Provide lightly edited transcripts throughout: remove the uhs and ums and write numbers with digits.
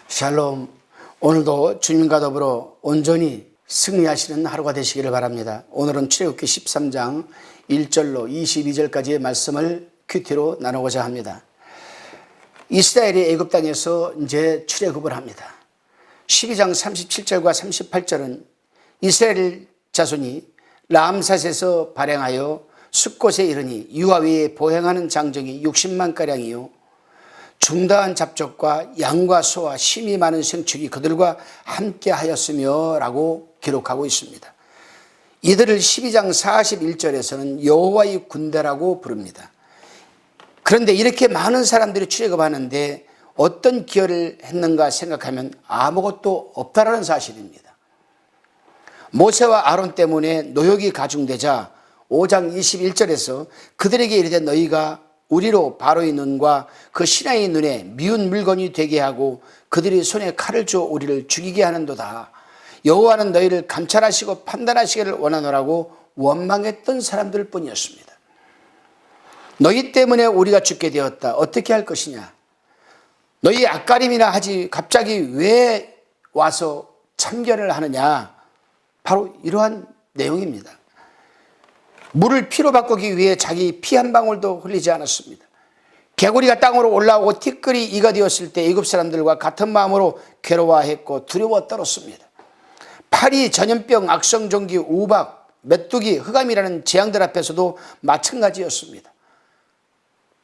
샬롬. 오늘도 주님과 더불어 온전히 승리하시는 하루가 되시기를 바랍니다. 오늘은 출애굽기 13장 1절로 22절까지의 말씀을 큐티로 나누고자 합니다. 이스라엘이 애굽 땅에서 이제 출애굽을 합니다. 12장 37절과 38절은 이스라엘 자손이 람삿에서 발행하여 숫곳에 이르니 유아 위에 보행하는 장정이 60만 가량이요 중다한 잡족과 양과 소와 심이 많은 생축이 그들과 함께 하였으며 라고 기록하고 있습니다. 이들을 12장 41절에서는 여호와의 군대라고 부릅니다. 그런데 이렇게 많은 사람들이 출애굽하는데 어떤 기여를 했는가 생각하면 아무것도 없다라는 사실입니다. 모세와 아론 때문에 노역이 가중되자 5장 21절에서 그들에게 이르되 너희가 우리로 바로의 눈과 그 신하의 눈에 미운 물건이 되게 하고 그들이 손에 칼을 줘 우리를 죽이게 하는도다. 여호와는 너희를 감찰하시고 판단하시기를 원하노라고 원망했던 사람들 뿐이었습니다. 너희 때문에 우리가 죽게 되었다. 어떻게 할 것이냐? 너희 앞가림이나 하지 갑자기 왜 와서 참견을 하느냐? 바로 이러한 내용입니다. 물을 피로 바꾸기 위해 자기 피 한 방울도 흘리지 않았습니다. 개구리가 땅으로 올라오고 티끌이 이가 되었을 때 애굽 사람들과 같은 마음으로 괴로워했고 두려워 떨었습니다. 파리, 전염병, 악성종기, 우박, 메뚜기, 흑암이라는 재앙들 앞에서도 마찬가지였습니다.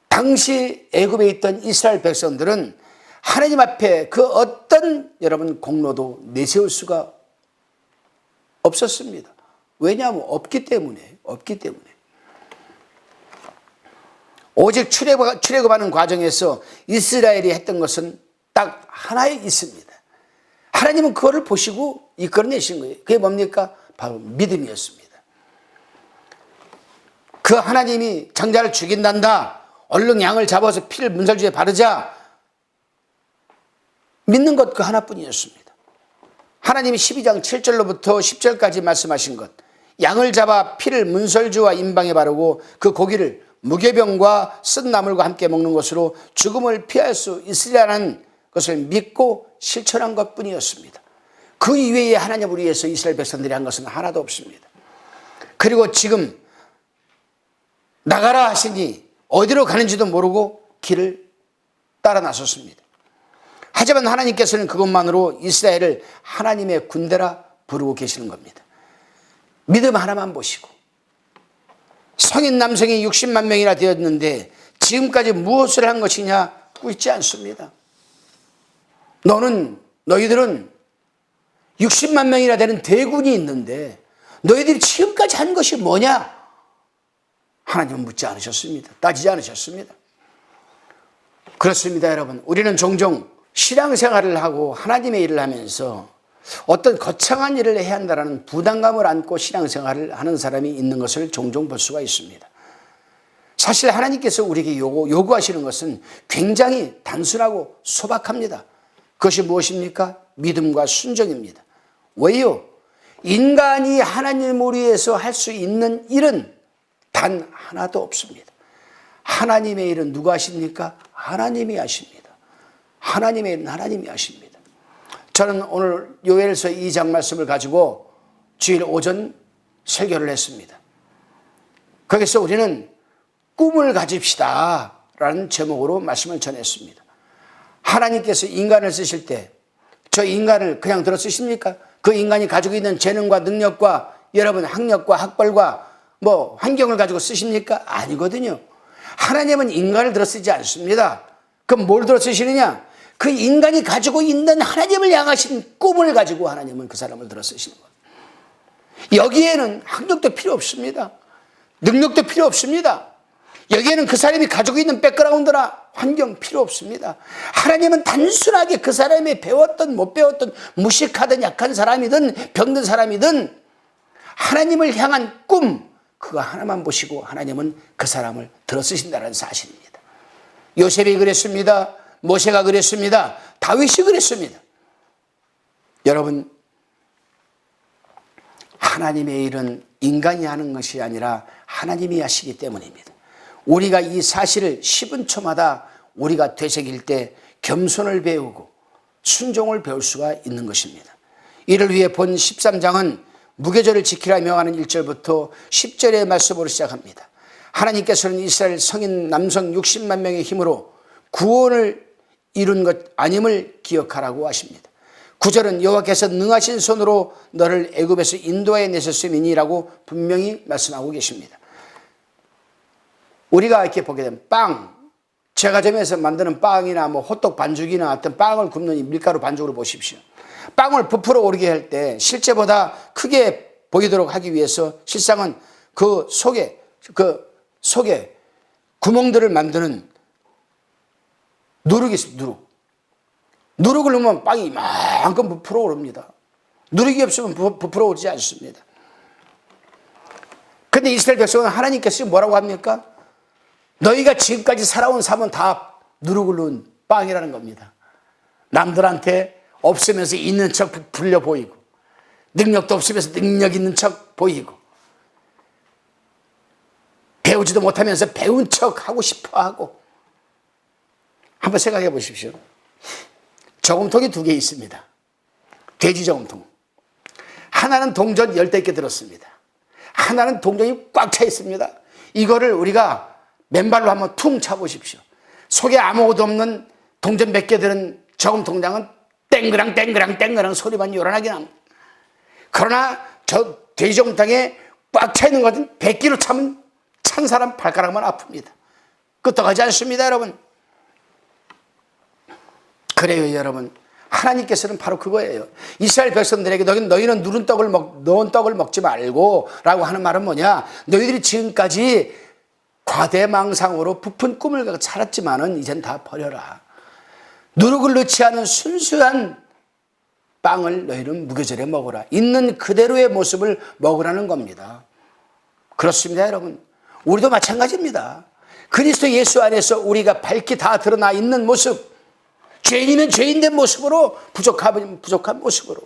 당시 애굽에 있던 이스라엘 백성들은 하나님 앞에 그 어떤 여러분 공로도 내세울 수가 없었습니다. 왜냐하면 없기 때문에. 오직 출애굽하는 과정에서 이스라엘이 했던 것은 딱 하나 있습니다. 하나님은 그거를 보시고 이끌어내신 거예요. 그게 뭡니까? 바로 믿음이었습니다. 그 하나님이 장자를 죽인단다. 얼른 양을 잡아서 피를 문설주에 바르자. 믿는 것 그 하나뿐이었습니다. 하나님이 12장 7절로부터 10절까지 말씀하신 것, 양을 잡아 피를 문설주와 임방에 바르고 그 고기를 무교병과 쓴 나물과 함께 먹는 것으로 죽음을 피할 수 있으리라는 것을 믿고 실천한 것뿐이었습니다. 그 이외에 하나님을 위해서 이스라엘 백성들이 한 것은 하나도 없습니다. 그리고 지금 나가라 하시니 어디로 가는지도 모르고 길을 따라 나섰습니다. 하지만 하나님께서는 그것만으로 이스라엘을 하나님의 군대라 부르고 계시는 겁니다. 믿음 하나만 보시고 성인 남성이 60만 명이나 되었는데 지금까지 무엇을 한 것이냐 묻지 않습니다. 너희들은 60만 명이나 되는 대군이 있는데 너희들이 지금까지 한 것이 뭐냐? 하나님은 묻지 않으셨습니다. 따지지 않으셨습니다. 그렇습니다, 여러분. 우리는 종종 신앙생활을 하고 하나님의 일을 하면서 어떤 거창한 일을 해야 한다는 부담감을 안고 신앙생활을 하는 사람이 있는 것을 종종 볼 수가 있습니다. 사실 하나님께서 우리에게 요구하시는 것은 굉장히 단순하고 소박합니다. 그것이 무엇입니까? 믿음과 순종입니다. 왜요? 인간이 하나님을 위해서 할 수 있는 일은 단 하나도 없습니다. 하나님의 일은 누가 하십니까? 하나님이 하십니다. 하나님의 일은 하나님이 하십니다. 저는 오늘 요엘서 2장 말씀을 가지고 주일 오전 설교를 했습니다. 거기서 우리는 꿈을 가집시다 라는 제목으로 말씀을 전했습니다. 하나님께서 인간을 쓰실 때 저 인간을 그냥 들어 쓰십니까? 그 인간이 가지고 있는 재능과 능력과 여러분 학력과 학벌과 환경을 가지고 쓰십니까? 아니거든요. 하나님은 인간을 들어 쓰지 않습니다. 그럼 뭘 들어 쓰시느냐? 그 인간이 가지고 있는 하나님을 향하신 꿈을 가지고 하나님은 그 사람을 들어 쓰시는 거예요. 여기에는 학력도 필요 없습니다. 능력도 필요 없습니다. 여기에는 그 사람이 가지고 있는 백그라운드나 환경 필요 없습니다. 하나님은 단순하게 그 사람이 배웠던 못 배웠던 무식하든 약한 사람이든 병든 사람이든 하나님을 향한 꿈 그거 하나만 보시고 하나님은 그 사람을 들어 쓰신다는 사실입니다. 요셉이 그랬습니다. 모세가 그랬습니다. 다윗이 그랬습니다. 여러분, 하나님의 일은 인간이 하는 것이 아니라 하나님이 하시기 때문입니다. 우리가 이 사실을 10분 초마다 우리가 되새길 때 겸손을 배우고 순종을 배울 수가 있는 것입니다. 이를 위해 본 13장은 무교절을 지키라 명하는 1절부터 10절의 말씀으로 시작합니다. 하나님께서는 이스라엘 성인 남성 60만 명의 힘으로 구원을 이룬 것 아님을 기억하라고 하십니다. 9절은 여호와께서 능하신 손으로 너를 애굽에서 인도하여 내셨음이니라고 분명히 말씀하고 계십니다. 우리가 이렇게 보게 되면 제과점에서 만드는 빵이나 호떡 반죽이나 어떤 빵을 굽는 밀가루 반죽으로 보십시오. 빵을 부풀어 오르게 할 때 실제보다 크게 보이도록 하기 위해서 실상은 그 속에 구멍들을 만드는 누룩이 있습니다. 누룩을 넣으면 빵이 이만큼 부풀어 오릅니다. 누룩이 없으면 부풀어 오르지 않습니다. 그런데 이스라엘 백성은 하나님께서 뭐라고 합니까? 너희가 지금까지 살아온 삶은 다 누룩을 넣은 빵이라는 겁니다. 남들한테 없으면서 있는 척 부풀려 보이고, 능력도 없으면서 능력 있는 척 보이고, 배우지도 못하면서 배운 척 하고 싶어 하고. 한번 생각해 보십시오. 저금통이 2개 있습니다. 돼지 저금통. 하나는 동전 10개 들었습니다. 하나는 동전이 꽉 차 있습니다. 이거를 우리가 맨발로 한번 퉁 차보십시오. 속에 아무것도 없는 동전 몇 개 들은 저금통장은 땡그랑 땡그랑 땡그랑 소리만 요란하게 납니다. 그러나 저 돼지 저금통에 꽉 차 있는 것은 100kg 차면 찬 사람 발가락만 아픕니다. 끄떡하지 않습니다, 여러분. 그래요, 여러분. 하나님께서는 바로 그거예요. 이스라엘 백성들에게 너희는 누른 떡을 넣은 떡을 먹지 말고 라고 하는 말은 뭐냐? 너희들이 지금까지 과대망상으로 부푼 꿈을 갖고 살았지만은 이젠 다 버려라. 누룩을 넣지 않은 순수한 빵을 너희는 무교절에 먹어라. 있는 그대로의 모습을 먹으라는 겁니다. 그렇습니다, 여러분. 우리도 마찬가지입니다. 그리스도 예수 안에서 우리가 밝히 다 드러나 있는 모습, 죄인이면 죄인된 모습으로, 부족하면 부족한 모습으로,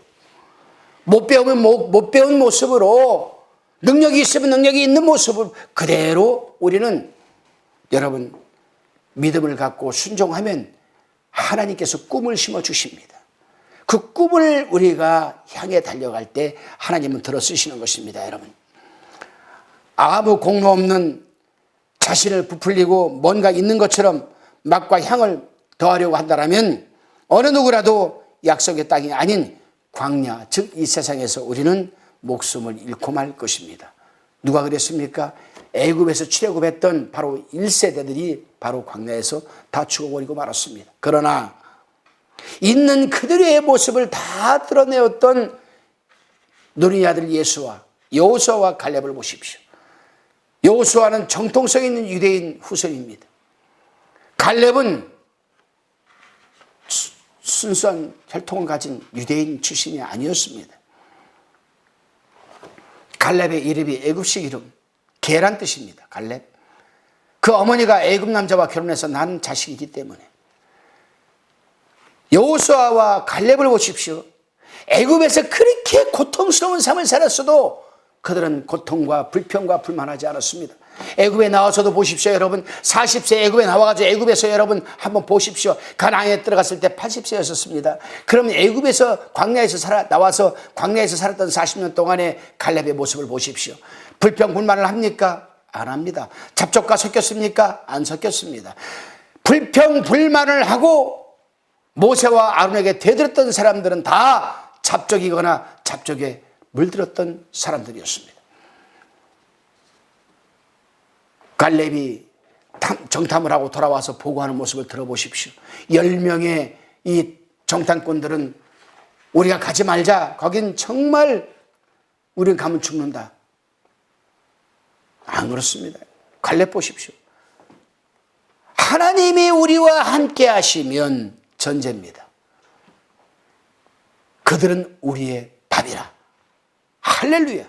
못 배우면 못 배운 모습으로, 능력이 있으면 능력이 있는 모습을 그대로 우리는 여러분 믿음을 갖고 순종하면 하나님께서 꿈을 심어 주십니다. 그 꿈을 우리가 향해 달려갈 때 하나님은 들어 쓰시는 것입니다, 여러분. 아무 공로 없는 자신을 부풀리고 뭔가 있는 것처럼 맛과 향을 더하려고 한다면 어느 누구라도 약속의 땅이 아닌 광야, 즉 이 세상에서 우리는 목숨을 잃고 말 것입니다. 누가 그랬습니까? 애굽에서 출애굽했던 바로 1세대들이 바로 광야에서 다 죽어버리고 말았습니다. 그러나 있는 그들의 모습을 다 드러내었던 누리의 아들 예수와 여호수아와 갈렙을 보십시오. 여호수아는 정통성 있는 유대인 후손입니다. 갈렙은 순수한 혈통을 가진 유대인 출신이 아니었습니다. 갈렙의 이름이 애굽식 이름, 개란 뜻입니다. 갈렙. 그 어머니가 애굽 남자와 결혼해서 낳은 자식이기 때문에. 여호수아와 갈렙을 보십시오. 애굽에서 그렇게 고통스러운 삶을 살았어도 그들은 고통과 불평과 불만하지 않았습니다. 애굽에 나와서도 보십시오, 여러분. 40세 애굽에 나와가지고 애굽에서 여러분 한번 보십시오. 가나안에 들어갔을 때 80세였었습니다. 그러면 애굽에서 나와서 광야에서 살았던 40년 동안의 갈렙의 모습을 보십시오. 불평 불만을 합니까? 안 합니다. 잡족과 섞였습니까? 안 섞였습니다. 불평 불만을 하고 모세와 아론에게 대들었던 사람들은 다 잡족이거나 잡족에 물들었던 사람들이었습니다. 갈렙이 정탐을 하고 돌아와서 보고하는 모습을 들어보십시오. 10명의 이 정탐꾼들은 우리가 가지 말자. 거긴 정말 우리는 가면 죽는다. 안 그렇습니다. 갈렙 보십시오. 하나님이 우리와 함께 하시면 전제입니다. 그들은 우리의 밥이라. 할렐루야.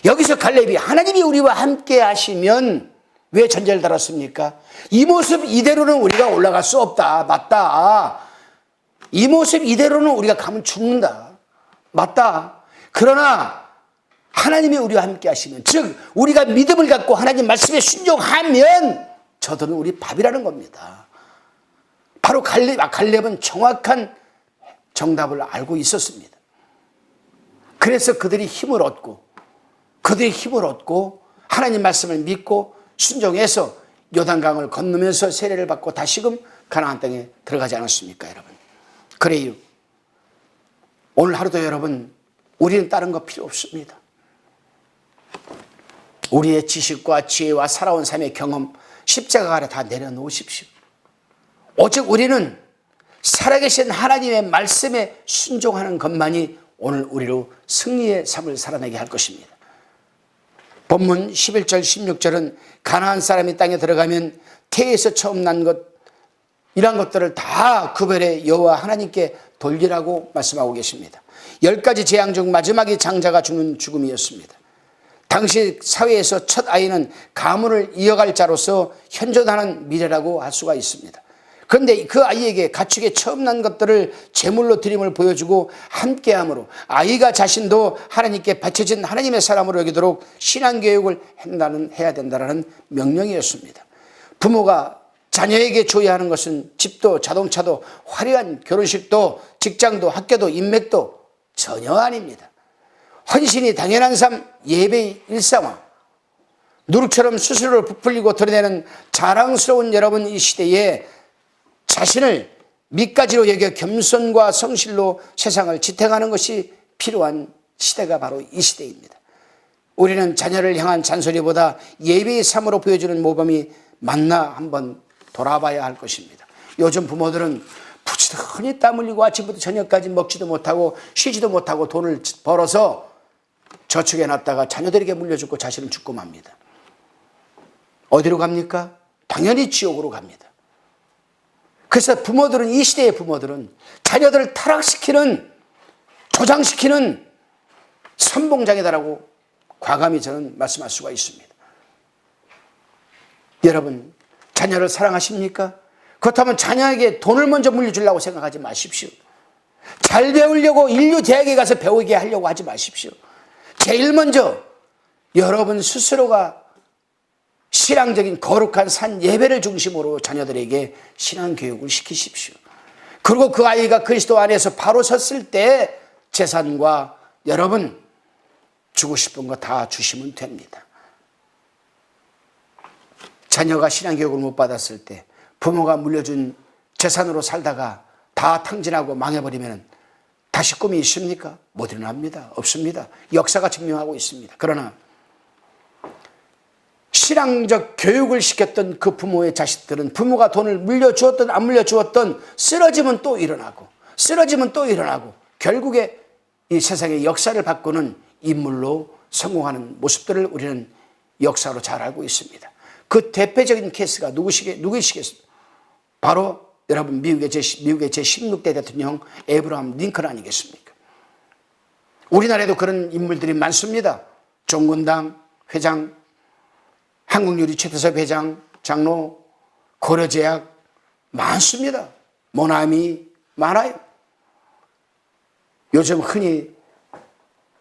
여기서 갈렙이 하나님이 우리와 함께 하시면 왜 전제를 달았습니까? 이 모습 이대로는 우리가 올라갈 수 없다. 맞다. 이 모습 이대로는 우리가 가면 죽는다. 맞다. 그러나 하나님이 우리와 함께 하시면, 즉 우리가 믿음을 갖고 하나님 말씀에 순종하면 저들은 우리 밥이라는 겁니다. 바로 갈렙은 정확한 정답을 알고 있었습니다. 그래서 그들이 힘을 얻고 하나님 말씀을 믿고 순종해서 요단강을 건너면서 세례를 받고 다시금 가나안 땅에 들어가지 않았습니까, 여러분? 그래요. 오늘 하루도 여러분, 우리는 다른 거 필요 없습니다. 우리의 지식과 지혜와 살아온 삶의 경험, 십자가 아래 다 내려놓으십시오. 오직 우리는 살아계신 하나님의 말씀에 순종하는 것만이 오늘 우리로 승리의 삶을 살아내게 할 것입니다. 본문 11절 16절은 가나안 사람이 땅에 들어가면 태에서 처음 난 것, 이러한 것들을 다 구별해 여호와 하나님께 돌리라고 말씀하고 계십니다. 10가지 재앙 중 마지막이 장자가 죽는 죽음이었습니다. 당시 사회에서 첫 아이는 가문을 이어갈 자로서 현존하는 미래라고 할 수가 있습니다. 그런데 그 아이에게 가축에 처음 난 것들을 제물로 드림을 보여주고 함께함으로 아이가 자신도 하나님께 바쳐진 하나님의 사람으로 여기도록 신앙교육을 해야 된다는 명령이었습니다. 부모가 자녀에게 줘야 하는 것은 집도 자동차도 화려한 결혼식도 직장도 학교도 인맥도 전혀 아닙니다. 헌신이 당연한 삶, 예배의 일상화, 누룩처럼 스스로를 부풀리고 드러내는 자랑스러운 여러분 이 시대에 자신을 밑가지로 여겨 겸손과 성실로 세상을 지탱하는 것이 필요한 시대가 바로 이 시대입니다. 우리는 자녀를 향한 잔소리보다 예배의 삶으로 보여주는 모범이 맞나 한번 돌아봐야 할 것입니다. 요즘 부모들은 부지런히 땀 흘리고 아침부터 저녁까지 먹지도 못하고 쉬지도 못하고 돈을 벌어서 저축해 놨다가 자녀들에게 물려주고 자신은 죽고 맙니다. 어디로 갑니까? 당연히 지옥으로 갑니다. 그래서 부모들은, 이 시대의 부모들은 자녀들을 타락시키는, 조장시키는 선봉장이다라고 과감히 저는 말씀할 수가 있습니다. 여러분, 자녀를 사랑하십니까? 그렇다면 자녀에게 돈을 먼저 물려주려고 생각하지 마십시오. 잘 배우려고 인류 대학에 가서 배우게 하려고 하지 마십시오. 제일 먼저 여러분 스스로가 신앙적인 거룩한 산 예배를 중심으로 자녀들에게 신앙교육을 시키십시오. 그리고 그 아이가 그리스도 안에서 바로 섰을 때 재산과 여러분 주고 싶은 거 다 주시면 됩니다. 자녀가 신앙교육을 못 받았을 때 부모가 물려준 재산으로 살다가 다 탕진하고 망해버리면 다시 꿈이 있습니까? 못 일어납니다. 없습니다. 역사가 증명하고 있습니다. 그러나 신앙적 교육을 시켰던 그 부모의 자식들은 부모가 돈을 물려주었든 안 물려주었든 쓰러지면 또 일어나고 결국에 이 세상의 역사를 바꾸는 인물로 성공하는 모습들을 우리는 역사로 잘 알고 있습니다. 그 대표적인 케이스가 누구시겠습니까? 바로 여러분 미국의 제16대 대통령 에브라함 링컨 아니겠습니까? 우리나라에도 그런 인물들이 많습니다. 종군당 회장, 한국유리 최태섭 회장, 장로, 고려제약 많습니다. 모나미 많아요. 요즘 흔히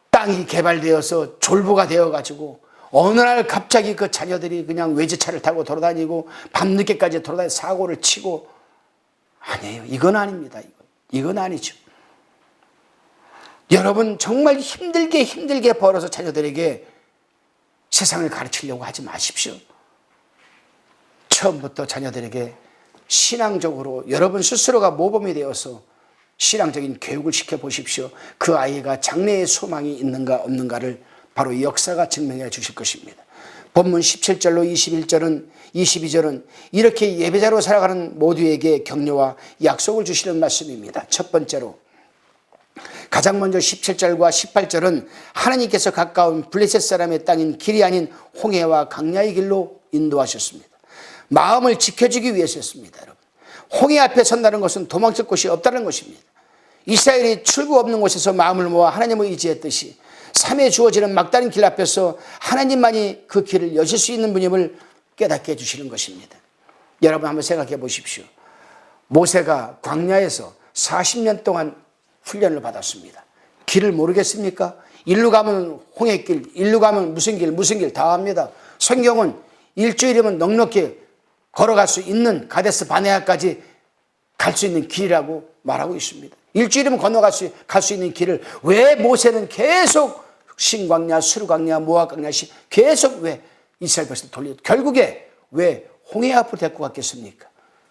땅이 개발되어서 졸부가 되어가지고 어느 날 갑자기 그 자녀들이 그냥 외제차를 타고 돌아다니고 밤늦게까지 돌아다니 사고를 치고, 아니에요. 이건 아닙니다. 이건 아니죠. 여러분 정말 힘들게 벌어서 자녀들에게 세상을 가르치려고 하지 마십시오. 처음부터 자녀들에게 신앙적으로 여러분 스스로가 모범이 되어서 신앙적인 교육을 시켜보십시오. 그 아이가 장래의 소망이 있는가 없는가를 바로 역사가 증명해 주실 것입니다. 본문 17절로 22절은 이렇게 예배자로 살아가는 모두에게 격려와 약속을 주시는 말씀입니다. 첫 번째로 가장 먼저 17절과 18절은 하나님께서 가까운 블레셋 사람의 땅인 길이 아닌 홍해와 강야의 길로 인도하셨습니다. 마음을 지켜주기 위해서였습니다. 여러분, 홍해 앞에 선다는 것은 도망칠 곳이 없다는 것입니다. 이스라엘이 출구 없는 곳에서 마음을 모아 하나님을 의지했듯이 삶에 주어지는 막다른 길 앞에서 하나님만이 그 길을 여실 수 있는 분임을 깨닫게 해주시는 것입니다. 여러분 한번 생각해 보십시오. 모세가 광야에서 40년 동안 훈련을 받았습니다. 길을 모르겠습니까? 일로 가면 홍해길, 일로 가면 무슨 길 다 압니다. 성경은 일주일이면 넉넉히 걸어갈 수 있는 가데스 바네아까지 갈 수 있는 길이라고 말하고 있습니다. 일주일이면 건너갈 수 있는 길을 왜 모세는 계속 신광야, 수르광야, 모압광야 계속 왜 이스라엘 백성을 돌려 결국에 왜 홍해 앞으로 데리고 갔겠습니까?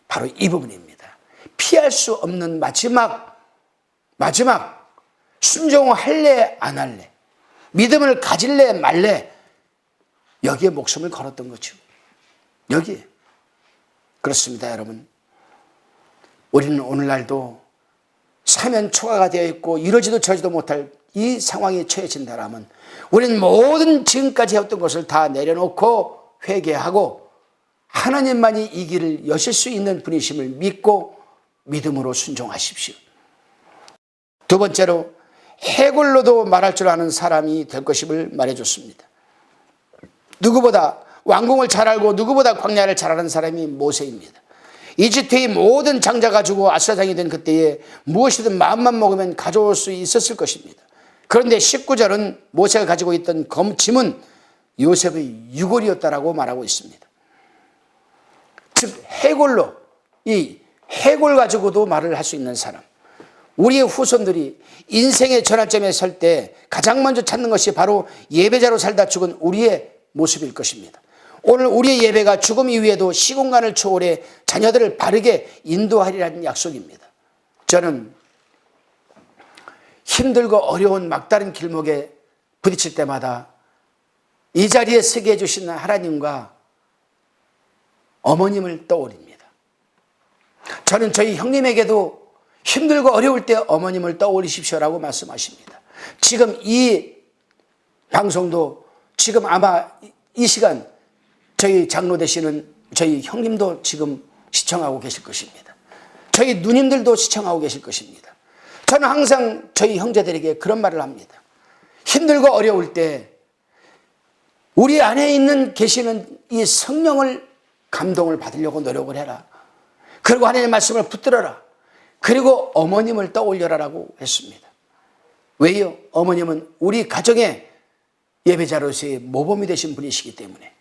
바로 이 부분입니다. 피할 수 없는 마지막 순종할래 안 할래, 믿음을 가질래 말래, 여기에 목숨을 걸었던 거죠. 여기에. 그렇습니다, 여러분. 우리는 오늘날도 사면 초과가 되어 있고 이러지도 저러지도 못할 이 상황에 처해진다라면 우리는 모든 지금까지 해왔던 것을 다 내려놓고 회개하고 하나님만이 이 길을 여실 수 있는 분이심을 믿고 믿음으로 순종하십시오. 두 번째로 해골로도 말할 줄 아는 사람이 될 것임을 말해줬습니다. 누구보다 왕궁을 잘 알고 누구보다 광야를 잘 아는 사람이 모세입니다. 이집트의 모든 장자가 주고 아수라장이 된 그때에 무엇이든 마음만 먹으면 가져올 수 있었을 것입니다. 그런데 19절은 모세가 가지고 있던 검침은 요셉의 유골이었다라고 말하고 있습니다. 즉 해골로, 이 해골 가지고도 말을 할 수 있는 사람, 우리의 후손들이 인생의 전환점에 설 때 가장 먼저 찾는 것이 바로 예배자로 살다 죽은 우리의 모습일 것입니다. 오늘 우리의 예배가 죽음 이후에도 시공간을 초월해 자녀들을 바르게 인도하리라는 약속입니다. 저는 힘들고 어려운 막다른 길목에 부딪힐 때마다 이 자리에 서게 해주신 하나님과 어머님을 떠올립니다. 저는 저희 형님에게도 힘들고 어려울 때 어머님을 떠올리십시오라고 말씀하십니다. 지금 이 방송도 지금 아마 이 시간 저희 장로 되시는 저희 형님도 지금 시청하고 계실 것입니다. 저희 누님들도 시청하고 계실 것입니다. 저는 항상 저희 형제들에게 그런 말을 합니다. 힘들고 어려울 때 우리 안에 계시는 이 성령을 감동을 받으려고 노력을 해라. 그리고 하나님의 말씀을 붙들어라. 그리고 어머님을 떠올려라라고 했습니다. 왜요? 어머님은 우리 가정의 예배자로서의 모범이 되신 분이시기 때문에.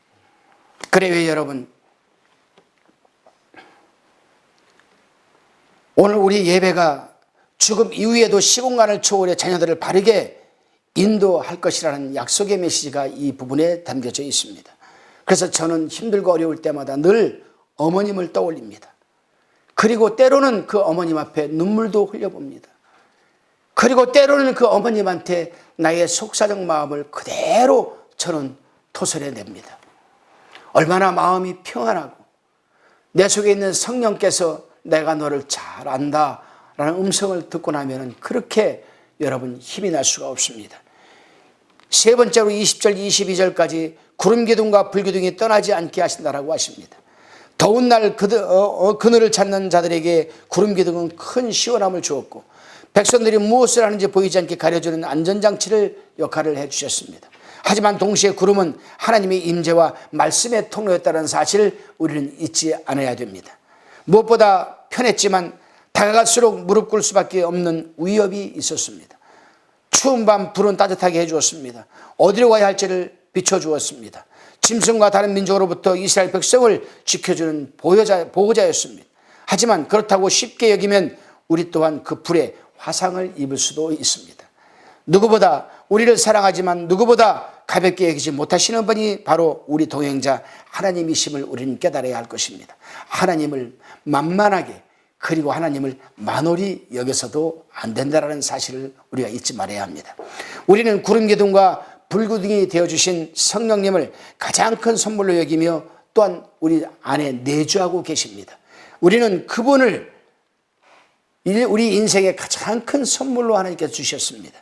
그래요, 여러분. 오늘 우리 예배가 죽음 이후에도 시공간을 초월해 자녀들을 바르게 인도할 것이라는 약속의 메시지가 이 부분에 담겨져 있습니다. 그래서 저는 힘들고 어려울 때마다 늘 어머님을 떠올립니다. 그리고 때로는 그 어머님 앞에 눈물도 흘려봅니다. 그리고 때로는 그 어머님한테 나의 속사정 마음을 그대로 저는 토설해냅니다. 얼마나 마음이 평안하고 내 속에 있는 성령께서 내가 너를 잘 안다 라는 음성을 듣고 나면 그렇게 여러분 힘이 날 수가 없습니다. 세 번째로 20절 22절까지 구름기둥과 불기둥이 떠나지 않게 하신다라고 하십니다. 더운 날 그늘을 찾는 자들에게 구름기둥은 큰 시원함을 주었고 백성들이 무엇을 하는지 보이지 않게 가려주는 안전장치를 역할을 해주셨습니다. 하지만 동시에 구름은 하나님의 임재와 말씀의 통로였다는 사실을 우리는 잊지 않아야 됩니다. 무엇보다 편했지만 다가갈수록 무릎 꿇을 수밖에 없는 위협이 있었습니다. 추운 밤 불은 따뜻하게 해주었습니다. 어디로 가야 할지를 비춰주었습니다. 짐승과 다른 민족으로부터 이스라엘 백성을 지켜주는 보호자였습니다. 하지만 그렇다고 쉽게 여기면 우리 또한 그 불에 화상을 입을 수도 있습니다. 누구보다 우리를 사랑하지만 누구보다 가볍게 여기지 못하시는 분이 바로 우리 동행자 하나님이심을 우리는 깨달아야 할 것입니다. 하나님을 만만하게 그리고 하나님을 만홀히 여겨서도 안 된다는 사실을 우리가 잊지 말아야 합니다. 우리는 구름기둥과 불기둥이 되어주신 성령님을 가장 큰 선물로 여기며 또한 우리 안에 내주하고 계십니다. 우리는 그분을 우리 인생의 가장 큰 선물로 하나님께서 주셨습니다.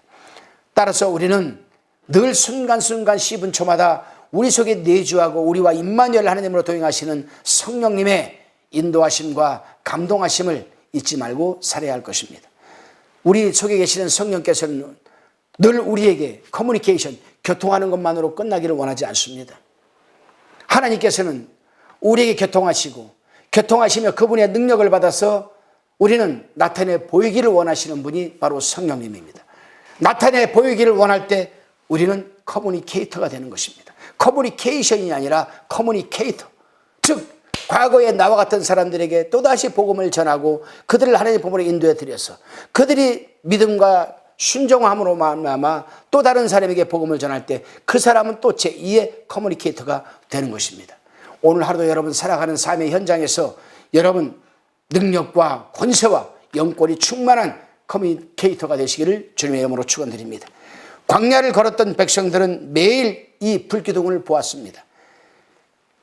따라서 우리는 늘 순간순간 씹은 초마다 우리 속에 내주하고 우리와 임마누엘 하나님으로 동행하시는 성령님의 인도하심과 감동하심을 잊지 말고 살아야 할 것입니다. 우리 속에 계시는 성령께서는 늘 우리에게 커뮤니케이션, 교통하는 것만으로 끝나기를 원하지 않습니다. 하나님께서는 우리에게 교통하시며 그분의 능력을 받아서 우리는 나타내 보이기를 원하시는 분이 바로 성령님입니다. 나타내 보이기를 원할 때 우리는 커뮤니케이터가 되는 것입니다. 커뮤니케이션이 아니라 커뮤니케이터, 즉 과거에 나와 같은 사람들에게 또다시 복음을 전하고 그들을 하나님의 복음으로 인도해 드려서 그들이 믿음과 순종함으로 말미암아 또 다른 사람에게 복음을 전할 때 그 사람은 또 제2의 커뮤니케이터가 되는 것입니다. 오늘 하루도 여러분 살아가는 삶의 현장에서 여러분 능력과 권세와 영권이 충만한 커뮤니케이터가 되시기를 주님의 이름으로 축원드립니다. 광야를 걸었던 백성들은 매일 이 불기둥을 보았습니다.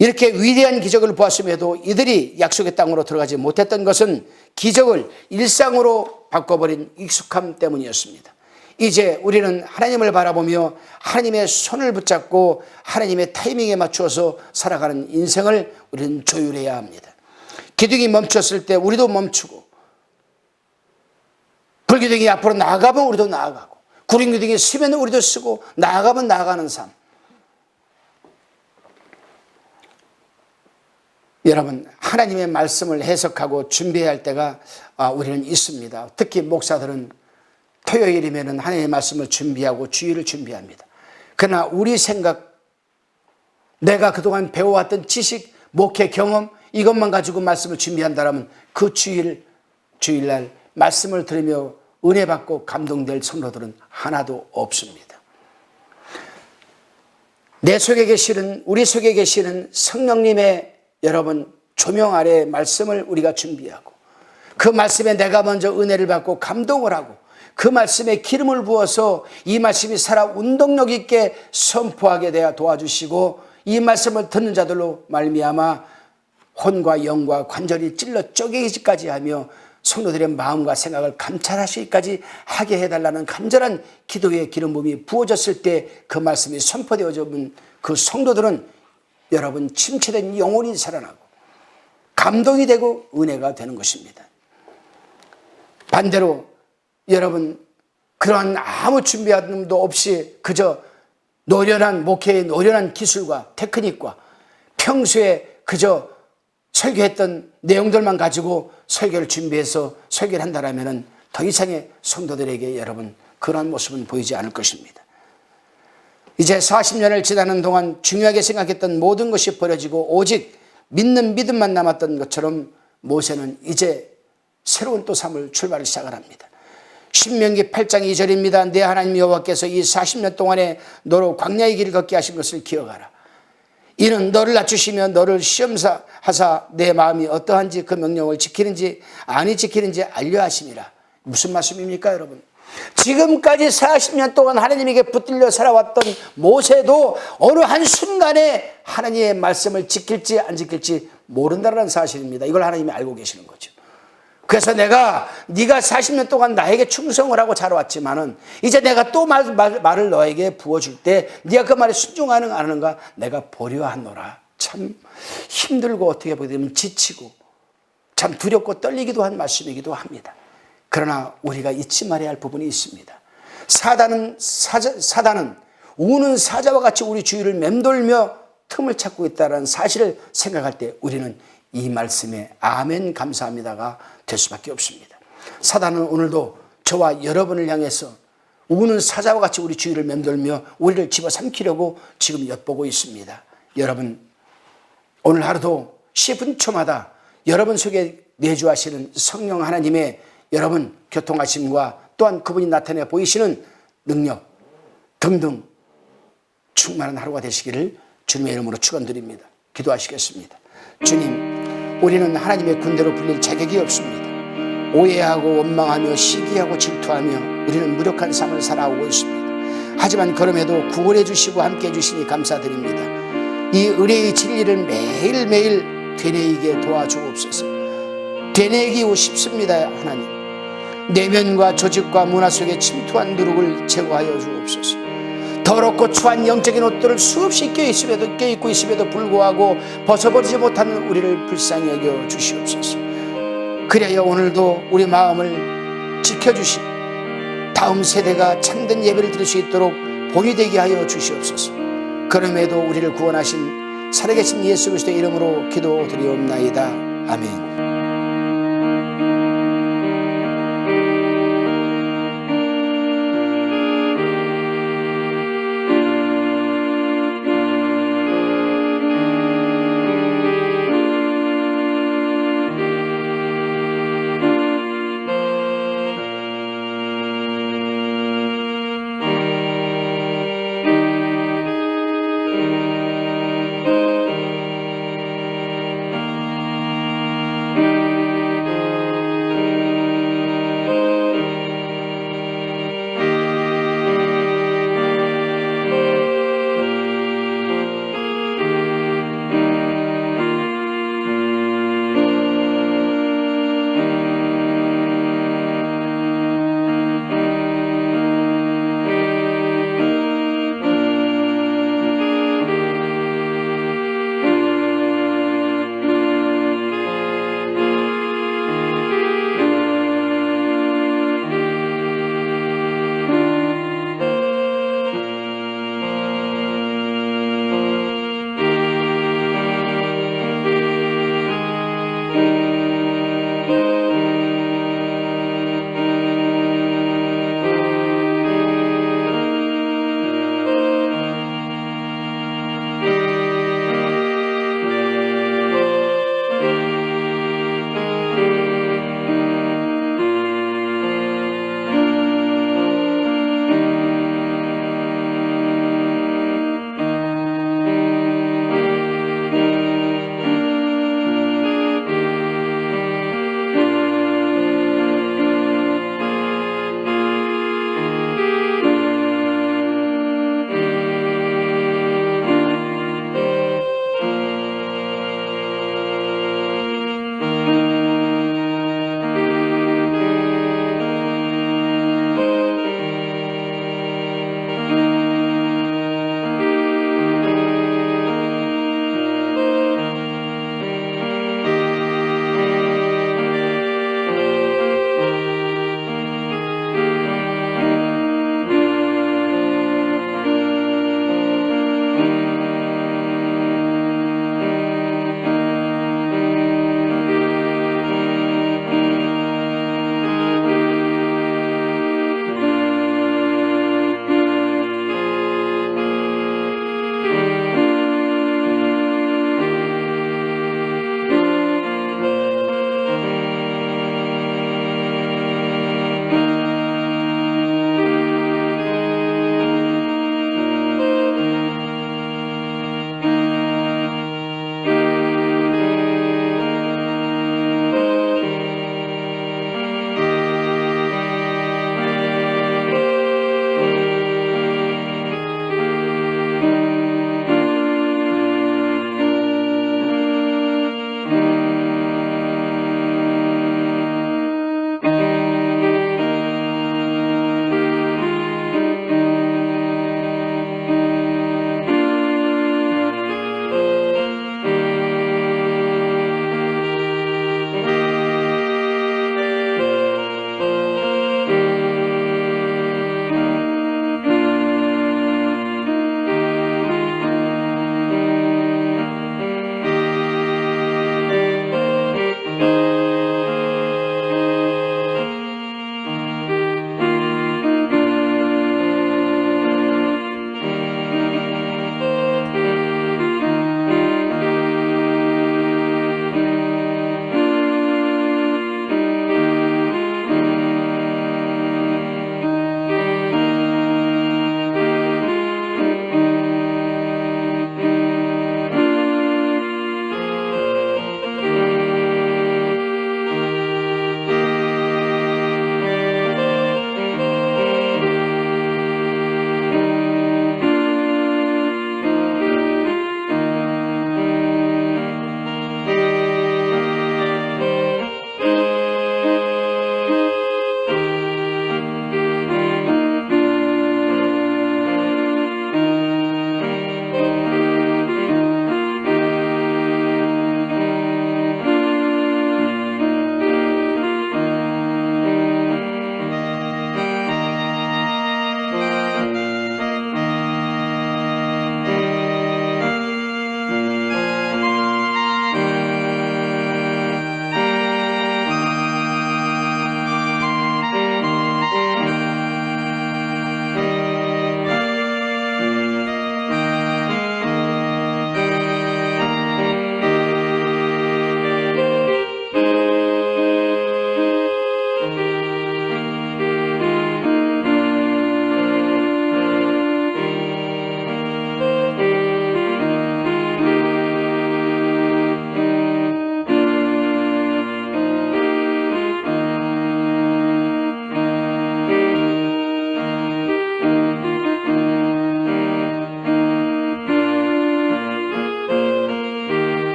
이렇게 위대한 기적을 보았음에도 이들이 약속의 땅으로 들어가지 못했던 것은 기적을 일상으로 바꿔버린 익숙함 때문이었습니다. 이제 우리는 하나님을 바라보며 하나님의 손을 붙잡고 하나님의 타이밍에 맞추어서 살아가는 인생을 우리는 조율해야 합니다. 기둥이 멈췄을 때 우리도 멈추고, 불기둥이 앞으로 나아가면 우리도 나아가고, 구름기둥이 서면 우리도 쓰고, 나아가면 나아가는 삶. 여러분, 하나님의 말씀을 해석하고 준비해야 할 때가 우리는 있습니다. 특히 목사들은 토요일이면 하나님의 말씀을 준비하고 주일을 준비합니다. 그러나 우리 생각, 내가 그동안 배워왔던 지식, 목회 경험 이것만 가지고 말씀을 준비한다면 그 주일날 말씀을 들으며 은혜 받고 감동될 성도들은 하나도 없습니다. 내 속에 계시는, 우리 속에 계시는 성령님의 여러분 조명 아래 말씀을 우리가 준비하고 그 말씀에 내가 먼저 은혜를 받고 감동을 하고 그 말씀에 기름을 부어서 이 말씀이 살아 운동력 있게 선포하게 되어 도와주시고 이 말씀을 듣는 자들로 말미암아 혼과 영과 관절이 찔러 쪼개기까지 하며 성도들의 마음과 생각을 감찰하시기까지 하게 해달라는 간절한 기도의 기름 부음이 부어졌을 때 그 말씀이 선포되어져 본 그 성도들은 여러분 침체된 영혼이 살아나고 감동이 되고 은혜가 되는 것입니다. 반대로 여러분 그러한 아무 준비함도 없이 그저 노련한 목회의 노련한 기술과 테크닉과 평소에 그저 설교했던 내용들만 가지고 설교를 준비해서 설교를 한다면 더 이상의 성도들에게 여러분 그러한 모습은 보이지 않을 것입니다. 이제 40년을 지나는 동안 중요하게 생각했던 모든 것이 버려지고 오직 믿는 믿음만 남았던 것처럼 모세는 이제 새로운 또 삶을 출발을 시작을 합니다. 신명기 8장 2절입니다. 내 하나님 여호와께서 이 40년 동안에 너로 광야의 길을 걷게 하신 것을 기억하라. 이는 너를 낮추시며 너를 시험하사 내 마음이 어떠한지 그 명령을 지키는지 아니 지키는지 알려 하심이라. 무슨 말씀입니까 여러분? 지금까지 40년 동안 하나님에게 붙들려 살아왔던 모세도 어느 한순간에 하나님의 말씀을 지킬지 안 지킬지 모른다는 사실입니다. 이걸 하나님이 알고 계시는 거죠. 그래서 네가 40년 동안 나에게 충성을 하고 자라왔지만은 이제 내가 또 말을 너에게 부어줄 때 네가 그 말에 순종하는 안 하는가 내가 보려하노라. 참 힘들고 어떻게 보면 지치고 참 두렵고 떨리기도 한 말씀이기도 합니다. 그러나 우리가 잊지 말아야 할 부분이 있습니다. 사단은 우는 사자와 같이 우리 주위를 맴돌며 틈을 찾고 있다는 사실을 생각할 때 우리는 이 말씀에 아멘 감사합니다가 될 수밖에 없습니다. 사단은 오늘도 저와 여러분을 향해서 우는 사자와 같이 우리 주위를 맴돌며 우리를 집어삼키려고 지금 엿보고 있습니다. 여러분 오늘 하루도 10분 초마다 여러분 속에 내주하시는 성령 하나님의 여러분 교통하심과 또한 그분이 나타내 보이시는 능력 등등 충만한 하루가 되시기를 주님의 이름으로 축원드립니다. 기도하시겠습니다. 주님, 우리는 하나님의 군대로 불릴 자격이 없습니다. 오해하고 원망하며 시기하고 질투하며 우리는 무력한 삶을 살아오고 있습니다. 하지만 그럼에도 구원해 주시고 함께해 주시니 감사드립니다. 이 의뢰의 진리를 매일매일 되뇌이게 도와주옵소서. 되뇌이고 싶습니다. 하나님, 내면과 조직과 문화 속에 침투한 누룩을 제거하여 주옵소서. 더럽고 추한 영적인 옷들을 수없이 껴입고 있음에도 불구하고 벗어버리지 못하는 우리를 불쌍히 여겨 주시옵소서. 그래야 오늘도 우리 마음을 지켜주시고 다음 세대가 참된 예배를 드릴 수 있도록 본이 되게 하여 주시옵소서. 그럼에도 우리를 구원하신 살아계신 예수 그리스도의 이름으로 기도드리옵나이다. 아멘.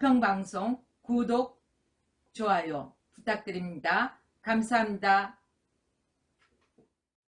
부평방송 구독, 좋아요 부탁드립니다. 감사합니다.